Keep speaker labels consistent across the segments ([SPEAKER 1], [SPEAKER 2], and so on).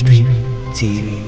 [SPEAKER 1] Ministry TV.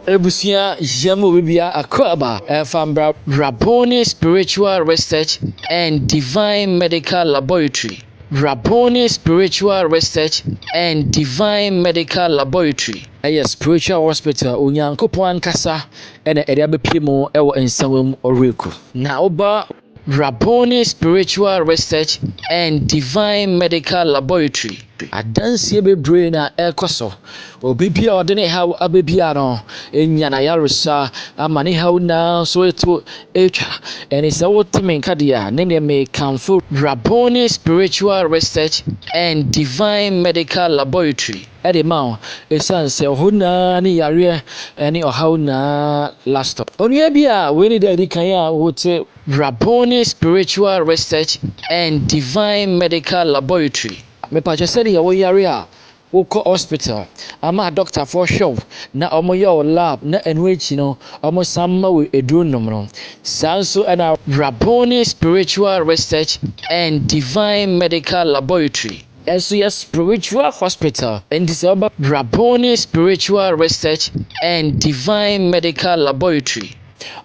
[SPEAKER 2] Ebusia Yamu Bibia Akwaba Fambra Rabboni Spiritual Research and Divine Medical Laboratory. Rabboni Spiritual Research and Divine Medical Laboratory. Spiritual hospital Unyankopon Kasa and Ediabe Pimo Ewo Ensawum Oriku. Na oba Rabboni Spiritual Research and Divine Medical Laboratory. Adansie bebree na ekoso obi bia odene haw abebia no enya na yaresa amane haw na so eto etwa ene se wotime nkadea ne me kanfo Rabboni Spiritual Research and Divine Medical Laboratory edema esanse hona ne yare ene ohaw na last stop onua bia we ni da dikan ya wote Rabboni Spiritual Research and Divine Medical Laboratory. Me pa said ya wo yare a wo ko hospital ama doctor for show na omo yo lab na enwechi no omo samma we eduro nom no sanso na Rabboni Spiritual Research and Divine Medical Laboratory. Yes, spiritual hospital and this is Rabboni Spiritual Research and Divine Medical Laboratory.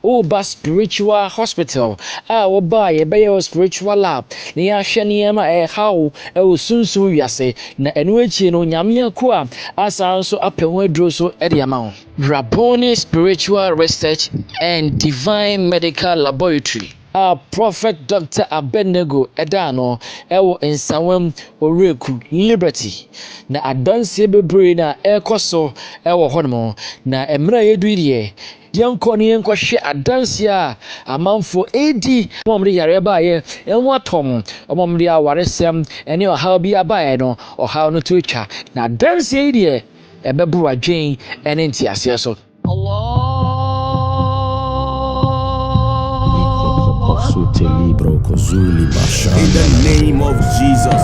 [SPEAKER 2] Oba spiritual hospital oba ye be spiritual lab na ya hwe niema how sunsu wiase na eno echi no nyame akua asa so apɛho aduro so de ama Rabboni Spiritual Research and Divine Medical Laboratory. Prophet Dr. Abednego edano ewo nsawam oreku Liberty na adanse bebree na ekoso ewo hono na emra yeduirie yanko ne yanko hwe adanse a amanfo edi momre yare baaye enwo atom omomre awaresem ene ohaw bi abaaye no ohaw no to twa na adanse die ebebu adwen ene ntiase so
[SPEAKER 3] In the name of Jesus.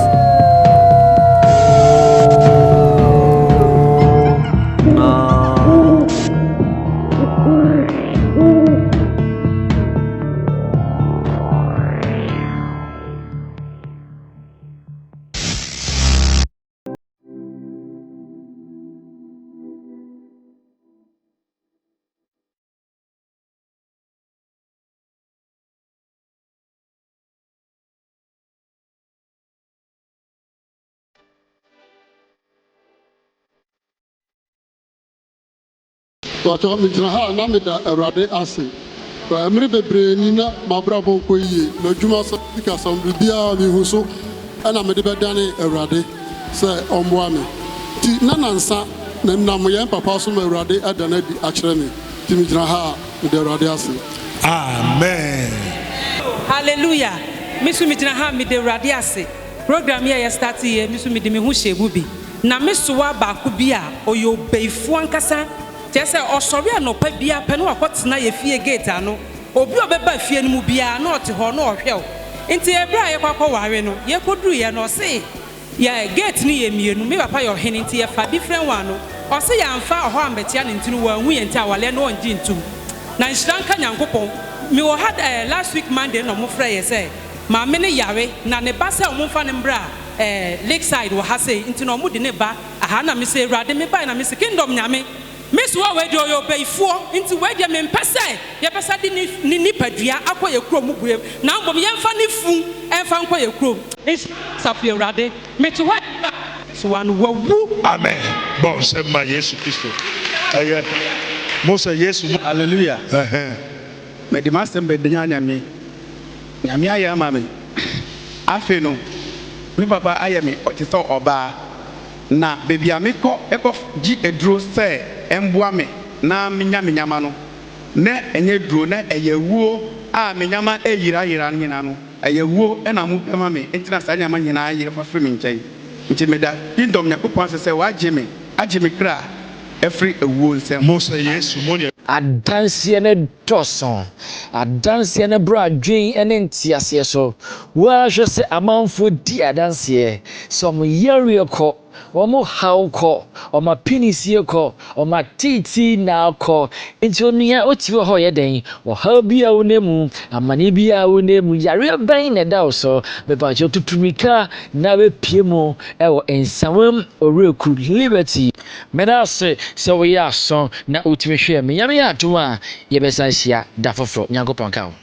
[SPEAKER 4] Wato mitna ha na meda Awurade ase. Wa emre bebre ni na mabrabo koyi na dwuma so dika som bia mi hu so ana mede bedane Awurade se omboa me. Ti na nansa na nam ye papa so Awurade adana di akere me. Ti mitna ha meda Awurade ase.
[SPEAKER 5] Amen.
[SPEAKER 6] Hallelujah. Misu mitna ha meda Awurade ase. Program here start here misu mede me hu shebu bi. Na mesowa ba ku bia oyo beifu ankasa Jesse osori anopa bia pe no akotena ye fie gate ano obi obeba fie no mu bia na ote ho na ohwe o nti ebra ye kwakọ ware no ye koduru ye no se ye gate ni ye mienu me papa yo hene nti ye fa different one no o se ya mfa ho ambetia ne ntinu wa hu ye nti awale no onji ntum na nshranka nyankopon me wo had last week Monday no mo frɛ ye se ma me ne yare na ne ba se o mo fa ne mbra lakeside wo ha se nti no mo de ne ba aha na me se Awurade me ba na me se kingdom nyame Miss wa we do yo before into where ye mempese ye pesa di ni nipadua akoye kuro mu buem na mbom ye mfa ni fun emfa nkoye kuro is safi Awurade me to what so one wu
[SPEAKER 5] Amen. Bon c'est ma Yesu Kristo. Aye. Mose Yesu.
[SPEAKER 7] Hallelujah. Me di master be denya nyame. Nyame aye ma me. Afi no. Me papa aye me o ti so oba na baby ameko eko gi edro se emboa me na menyama no na enye duro na eyewuo a menyama eyira nyina no eyewuo na mu pema me entina sa nyama nyina ayire fa free me nkyai nti meda kingdom nyakopon se waje me kra every ewuo nsem
[SPEAKER 5] Mose Yesu monia
[SPEAKER 2] adanse ne doson adanse ne bra adwen ene ntiase so wa hwe se amanfo di adanse so mo yare ko omo hauko oma pinisi ko oma titi na ko nti onua otiwo ho ye den wo ha bia wonemu amane bia wonemu yare ban na da so be ba jo tutumika na be piemu ewo ensawam oreku Liberty meda se sɛ woyɛ aso na wotumi hwɛ me nyame yɛ adom a yɛbɛsan hyia da foforɔ nyankopɔn ka wo